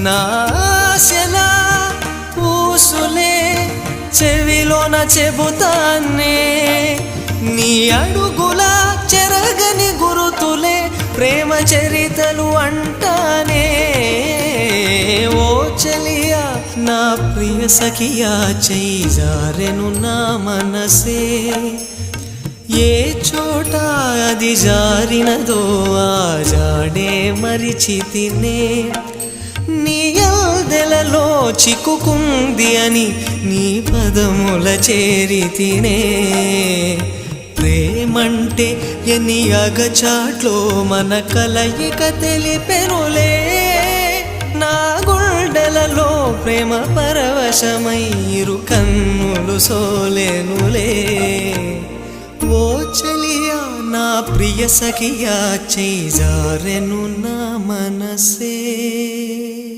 నా ఆశలా ఊసులే చెవిలోన చెబుతానే, నీ అడుగుల చెరగని గురుతులే ప్రేమ చరితలు అంటానే. ఓ చలియా నా ప్రియ సఖియా, చెయ్యి జారెను నా మనసే, ఏ చోట అది జారినదో ఆ జాడే మరిచితినే. నీ యాదెలలో చిక్కుకుంది అని నీ పదముల చేరితినే. ప్రేమంటే ఎన్ని అగచాట్లో మన కలయిక తెలిపెనులే, నా గుండెలలో ప్రేమ పరవశమై ఇరు కన్నులు సోలెనులే. ఓ చలియా నా ప్రియ సఖియా, చెయ్యి జారెను నా మనసే.